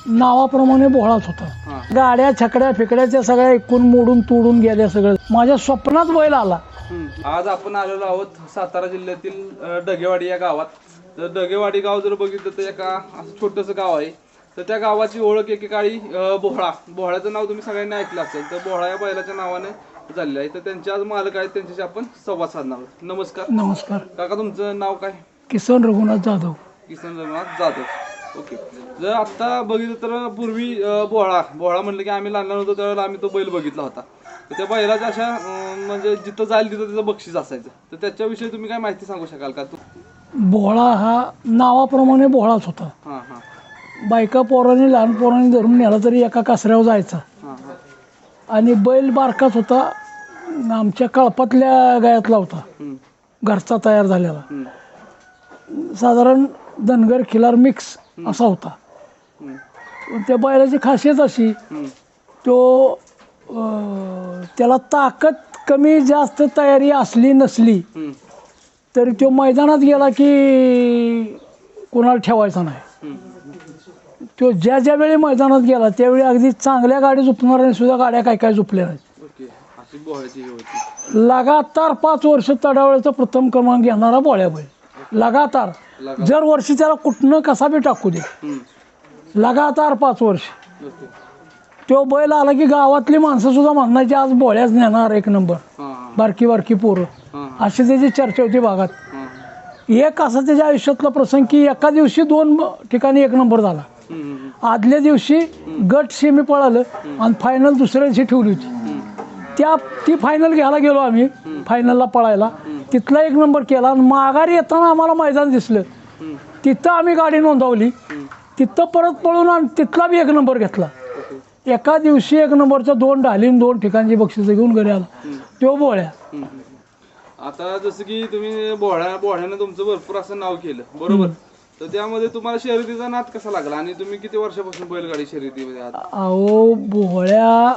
नावाप्रमाणे बोळाच होता. गाड्या छकड्या फिकड्याच्या सगळ्या एकूण मोडून तोडून गेल्या सगळं. माझ्या स्वप्नात बैल आला. आज आपण आलेलो आहोत सातारा जिल्ह्यातील डगेवाडी या गावात. तर डगेवाडी गाव जर बघितलं तर एका असं छोटंसं गाव आहे. तर त्या गावाची ओळख एकेकाळी बोहळ्याचं नाव तुम्ही सगळ्यांनी ऐकलं असेल. तर बोहळा या बैलाच्या नावाने झालेलं आहे. तर त्यांचे आज मालक आहेत, त्यांच्याशी आपण संवाद साधणार आहोत. नमस्कार. नमस्कार. काका, तुमचं नाव काय? किसन रघुनाथ जाधव. किसन रघुनाथ जाधव. ओके. जर आता बघितलं तर पूर्वी बोहळा म्हणलं की आम्ही लहान होतो त्यावेळेला आम्ही तो बैल बघितला होता. तर त्या बैलाच्या अशा म्हणजे जिथं जाईल तिथं त्याचं बक्षीस असायचं. तर त्याच्याविषयी तुम्ही काय माहिती सांगू शकाल का? बोळा हा नावाप्रमाणे बोळाच होता. हां हां बायका पोरांनी लहान पोरांनी धरून नेला तरी एका कासऱ्यावर जायचा. हां हां आणि बैल बारकाच होता. आमच्या कळपातल्या गायातला होता, घरचा तयार झालेला. साधारण धनगर खिलार मिक्स असा होता. त्या बैलाची खासियत अशी, तो त्याला ताकद कमी जास्त तयारी असली नसली तरी तो मैदानात गेला की कोणाला ठेवायचा नाही. तो ज्या ज्या वेळी मैदानात गेला त्यावेळी अगदी चांगल्या गाडी झुपणाऱ्या सुद्धा गाड्या काय झुपल्या नाहीत. ओके. अशी बोहळ्याची ही होती. लगातार 5 वर्ष तडावळ्याचा प्रथम क्रमांक घेणारा बोळ्या बैल. लगातार जर वर्षी त्याला कुठनं कसा बी टाकू दे, लगातार 5 वर्ष. ओके. तो बैल आला की गावातली माणसं सुद्धा म्हणायची आज बोळ्याच नेणार 1 नंबर. बारकी बारकी पोरं अशी त्याची चर्चा होती भागात. एक असा त्याच्या आयुष्यातला प्रसंग की एका दिवशी 2 ठिकाणी 1 नंबर झाला. आदल्या दिवशी गट सेमी पळालं आणि फायनल दुसऱ्या दिवशी ठेवली होती. ती फायनल घ्यायला गेलो आम्ही, फायनलला पळायला. तिथला 1 नंबर केला आणि माघारी येताना आम्हाला मैदान दिसलं. तिथं आम्ही गाडी नोंदवली. तिथं परत पळून आणि तिथला बी 1 नंबर घेतला. एका दिवशी 1 नंबरच्या 2 ढालीन 2 ठिकाणची बक्षिसं घेऊन घरी आला तो बोळ्या. आता जसं की तुम्ही बोहळ्यानं तुमचं भरपूर असं नाव केलं, बरोबर? तर त्यामध्ये तुम्हाला शर्यतीचा नाद कसा लागला आणि तुम्ही किती वर्षापासून बैलगाडी शर्यतीमध्ये आहात? अहो, बोळ्या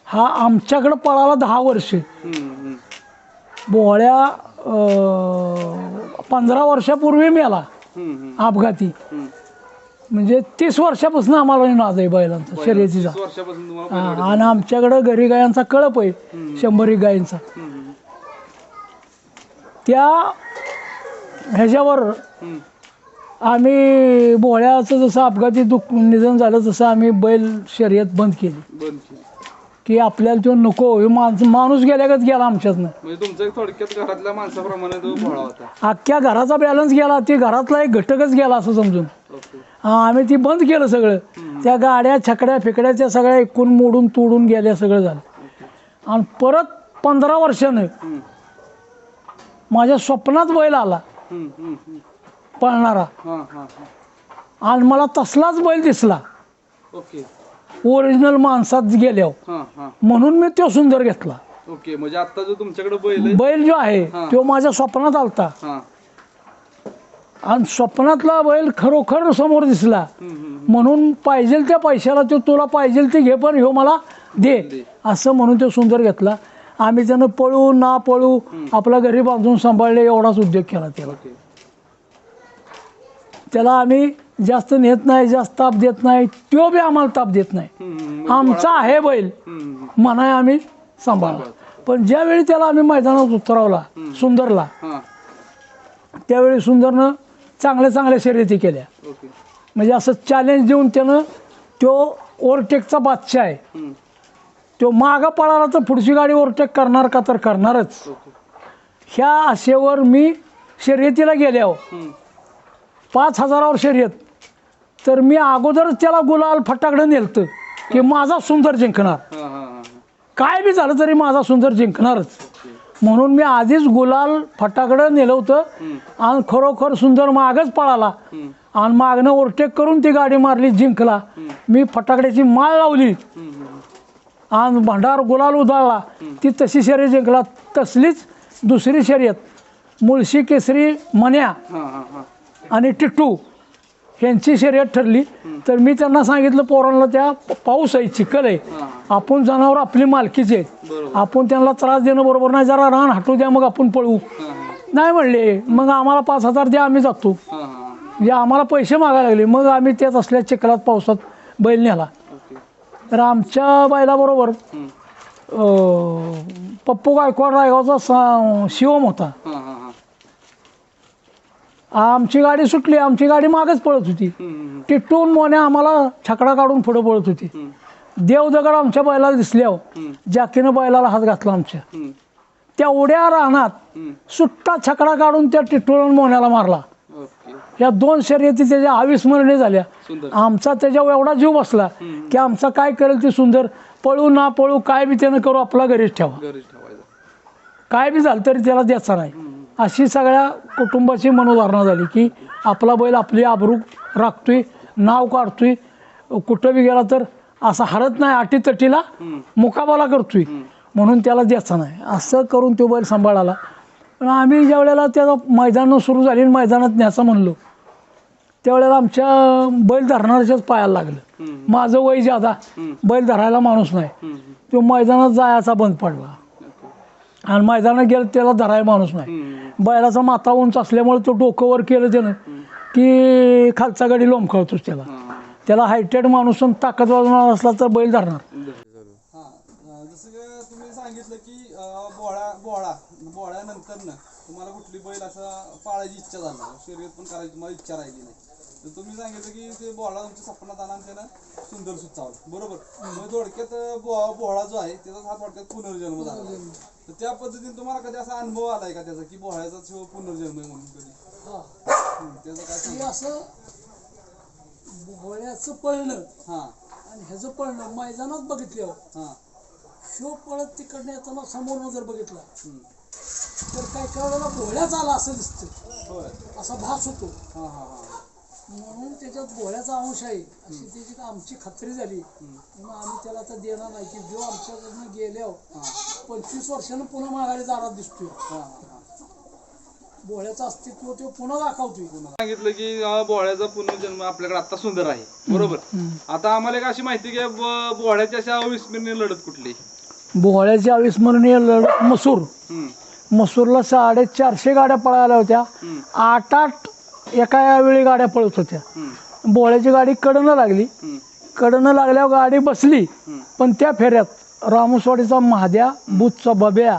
हा आमच्याकडं पळाला 10 वर्ष. बोळ्या 15 वर्षापूर्वी मेला अपघाती. म्हणजे 30 वर्षापासून आम्हाला नाद आहे बैलांचा शर्यतीचा. वर्षापासून तुम्हाला आणि आमच्याकडं घरी गायांचा कळप आहे 100 गायींचा. त्या ह्याच्यावर आम्ही बोळ्याचं जसं अपघाती निधन झालं तसं आम्ही बैल शर्यत बंद केली की आपल्याला तो नको. माणूस गेल्यागत गेला आमच्यातनं. म्हणजे तुमचं थोडक्यात घरातल्या माणसाप्रमाणे तो बोळा होता. अख्ख्या घराचा बॅलन्स गेला, ते घरातला एक घटकच गेला असं समजून. आम्ही ती बंद केलं सगळं. त्या गाड्या छकड्या फिकड्याच्या सगळ्या एकूण मोडून तोडून गेल्या सगळं झालं. आणि परत 15 वर्षानं माझ्या स्वप्नात बैल आला पळणारा. आणि मला तसलाच बैल दिसला ओके. ओरिजिनल माणसात गेल्यावर, म्हणून मी तो सुंदर घेतला. ओके. म्हणजे आता जो तुमच्याकडे बैल जो आहे तो माझ्या स्वप्नात आलता. आणि स्वप्नातला बैल खरोखर समोर दिसला. म्हणून पाहिजे त्या पैशाला तो तुला पाहिजे ते घे पण ह्यो मला दे असं म्हणून तो सुंदर घेतला. आम्ही त्यानं पळू ना पळू आपला घरी बांधून सांभाळले एवढाच उद्योग केला त्याला. त्याला आम्ही जास्त नेत नाही, जास्त ताप देत नाही, तो बी आम्हाला ताप देत नाही. आमचा आहे बैल म्हणाय आम्ही सांभाळला. पण ज्यावेळी त्याला आम्ही मैदानात उतरवला सुंदरला, त्यावेळी सुंदरनं चांगल्या शर्यती केल्या. म्हणजे असं चॅलेंज देऊन त्यानं तो ओव्हरटेकचा बादशाह आहे. तो मागं पळाला तर पुढची गाडी ओव्हरटेक करणार का तर करणारच. ह्या आशेवर मी शर्यतीला गेल्यावर 5000वर शर्यत, तर मी अगोदरच त्याला गुलाल फटाकडं नेलतं की माझा सुंदर जिंकणार. काय बी झालं तरी माझा सुंदर जिंकणारच. म्हणून मी आधीच गुलाल फटाकडं नेलं होतं. आणि खरोखर सुंदर मागच पळाला आणि मागणं ओव्हरटेक करून ती गाडी मारली, जिंकला. मी फटाकड्याची माळ लावली आणि भंडार गुलाल उधळला. ती तशी शर्यत जिंकला. तसलीच दुसरी शर्यत मुळशी केसरी मन्या आणि टिट्टू यांची शर्यत ठरली. तर मी त्यांना सांगितलं पोरांना त्या पाऊस आहे, चिखल आहे, आपण जनावर आपली मालकीचे आहेत, आपण त्यांना त्रास देणं बरोबर नाही, जरा रान हटू द्या मग आपण पळू. नाही म्हणले. मग आम्हाला 5000 द्या, आम्ही जातो. म्हणजे आम्हाला पैसे मागायला लागले. मग आम्ही त्यात असल्या चिखलात पावसात बैल नेला. ओके. तर आमच्या बैलाबरोबर हम्म. पप्पू गायकवाड रायगावचा शिवम होता. हां हां हां. आमची गाडी सुटली, आमची गाडी मागच पळत होती. हम्म. टिटून मोने आम्हाला छकडा काढून पुढे पळत होती. हम्म. देवदगड आमच्या बैलाला दिसल्यावर हम्म. जाकीनं बैलाला हात घातला आमच्या. हम्म. त्या उड्या रानात हम्म. सुट्टा छकडा काढून त्या टिटून मोन्याला मारला. ओके. या 2 शर्यती त्याच्या अविस्मरणीय झाल्या. सुंदर. आमचा त्याच्यावर एवढा जीव बसला की आमचा काय करेल ते सुंदर, पळू ना पळू काय बी त्यानं करू, आपला घरीच ठेवा, घरीच ठेवायचं. काय बी झालं तरी त्याला द्यायचा नाही. अशी सगळ्या कुटुंबाची मनोधारणा झाली की आपला बैल आपली आबरू राखतोय, नाव काढतोय, कुठं बी गेला तर असा हरत नाही, अटीतटीला मुकाबला करतोय, म्हणून त्याला द्यायचा नाही. असं करून तो बैल सांभाळाला. पण आम्ही ज्या वेळेला त्याला मैदानं सुरू झाली आणि मैदानात न्यायचं म्हणलो त्यावेळेला आमच्या बैल धरणाऱ्याच्याच पायाला लागलं. माझं वय जादा, बैल धरायला माणूस नाही. तो मैदानात जायचा बंद पडला आणि मैदानात गेलं त्याला धरायला माणूस नाही. बैलाचा माथा उंच असल्यामुळे तो डोकं वर केलं त्यानं की खालचा गाडी लोंबकळतोच त्याला. त्याला हायटेड माणूस आणि ताकदवान असला तर बैल धरणार. जसं की तुम्ही सांगितलं की बोहळ्यानंतर तुम्हाला कुठली बैल असं पाळायची इच्छा झाली, शर्यत पण करायची तुम्हाला इच्छा राहिली नाही, तर तुम्ही सांगितलं की ते बोहळा तुमच्या सपनात आला आणि त्यानं सुंदर सुचावलं, बरोबर. मग थोडक्यात बोहळा जो आहे त्याचा हा थोडक्यात पुनर्जन्म झाला. तर त्या पद्धतीने तुम्हाला कधी असा अनुभव आलाय का त्याचा की बोहळ्याचा पुनर्जन्म आहे म्हणून कधी? त्याचं काय की असं बोहळ्याचं पळणं हां आणि ह्याचं पळणं मैदानात बघितल्यावर हां शो पळत तिकडनं येताना समोरनं जर बघितला तर काय वेळेला बोहळ्याच आला असं दिसतं, होय. असा भास होतो. हां हां हां. म्हणून त्याच्यात बोहळ्याचा अंश आहे अशी त्याची आमची खात्री झाली. म्हणून आम्ही त्याला आता देणार नाही की जो आमच्याकडनं गेल्यावर 25 वर्षानं पुन्हा माघारी दारात दिसतोय. बोहळ्याचं अस्तित्व तो पुन्हा दाखवतोय. सांगितलं की बोहळ्याचा पुनर्जन्म आपल्याकडे आता सुंदर आहे, बरोबर. आता आम्हाला एक अशी माहिती की बोहळ्याची अशा अविस्मरणीय लढत कुठली? बोहळ्याची अविस्मरणीय लढत मसूर. मसूरला 450 गाड्या पळायला होत्या. 8 एका वेळी गाड्या पळत होत्या. बोहळ्याची गाडी कडनं लागली. कडनं लागल्यावर गाडी बसली, पण त्या फेऱ्यात रामोसवाडीचा महाद्या, बुथचा बब्या,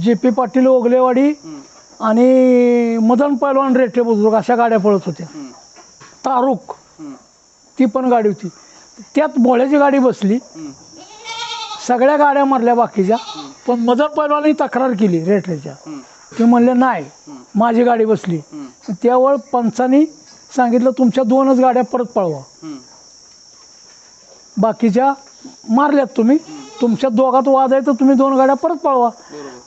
JP पाटील ओगलेवाडी आणि मदन पैलवान रेठे बुजुर्ग अशा गाड्या पळत होत्या. तारुक ती पण गाडी होती. त्यात बोहळ्याची गाडी बसली. सगळ्या गाड्या मारल्या बाकीच्या, पण मदन पैलवानी तक्रार केली रेठेच्या. ते म्हणले नाही माझी गाडी बसली. त्यावेळ पंचांनी सांगितलं तुमच्या 2च गाड्या परत पळवा, बाकीच्या मारल्यात तुम्ही, तुमच्या दोघात वाद आहे तर तुम्ही 2 गाड्या परत पळवा.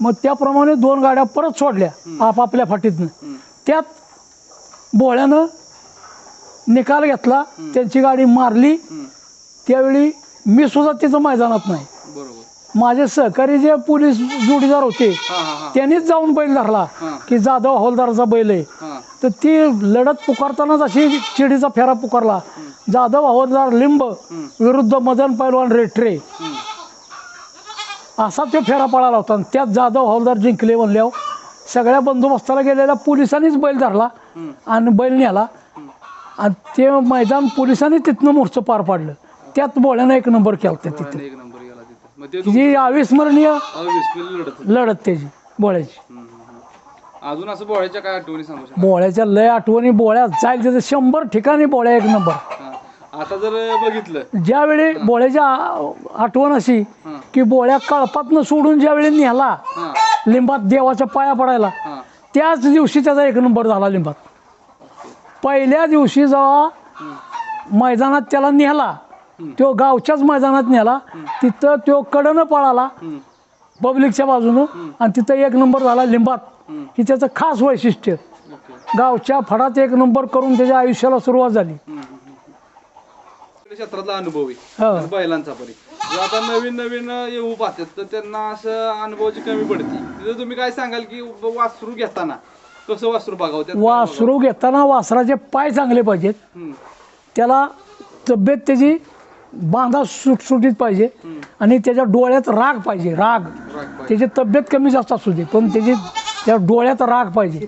मग त्याप्रमाणे 2 गाड्या परत सोडल्या आपापल्या फाटीतनं. त्यात बोहळ्यानं निकाल घेतला, त्यांची गाडी मारली. त्यावेळी मी सुद्धा तिथं मैदानात नाही. माझे सहकारी जे पोलीस जोडीदार होते त्यांनीच जाऊन बैल धरला की जाधव हवालदाराचा बैल आहे. तर ती लढत पुकारतानाच अशी चिडीचा फेरा पुकारला. जाधव हवालदार लिंब विरुद्ध मदन पैलवान रेठरे असा तो फेरा पळाला होता. त्यात जाधव हवालदार जिंकले म्हणल्यावर सगळ्या बंदोबस्ताला गेलेल्या पोलिसांनीच बैल धरला आणि बैल नेला आणि ते मैदान पोलिसांनी तिथनं मोर्चं पार पाडलं. त्यात बोहळ्यानं 1 नंबर केला तिथे. जी अविस्मरणीय लढत त्याची बोहळ्याची. अजून असं बोहळ्याच्या काय आठवणी सांगू शकता? बोहळ्याच्या लय आठवणी. बोहळ्यात जाईल तिथे 100 ठिकाणी बोहळ्या 1 नंबर. आता जर बघितलं ज्यावेळी बोहळ्याच्या आठवण अशी की बोहळ्या कळपातनं सोडून ज्यावेळी नेला लिंबात देवाच्या पाया पडायला, त्याच दिवशी त्याचा 1 नंबर झाला लिंबात. पहिल्या दिवशी जेव्हा मैदानात त्याला नेला, तो गावच्याच मैदानात नेला, तिथं तो कडनं पळाला पब्लिकच्या बाजूनं आणि तिथं 1 नंबर झाला लिंबात. ही त्याचं खास वैशिष्ट्य. गावच्या फडात 1 नंबर करून त्याच्या आयुष्याला सुरुवात झाली. क्षेत्रातला अनुभव आहे बैलांचा परी. आता नवीन नवीन येऊ पाहतात तर त्यांना असं अनुभवाची कमी पडते. तिथं तुम्ही काय सांगाल की वासरू घेताना कसं वासरू बघावं? वासरू घेताना वासराचे पाय चांगले पाहिजेत. त्याला तब्येत त्याची बांधा सुटसुटीत पाहिजे आणि त्याच्या डोळ्यात राग पाहिजे. राग त्याची तब्येत कमी जास्त असू दे पण त्याची त्या डोळ्यात राग पाहिजे.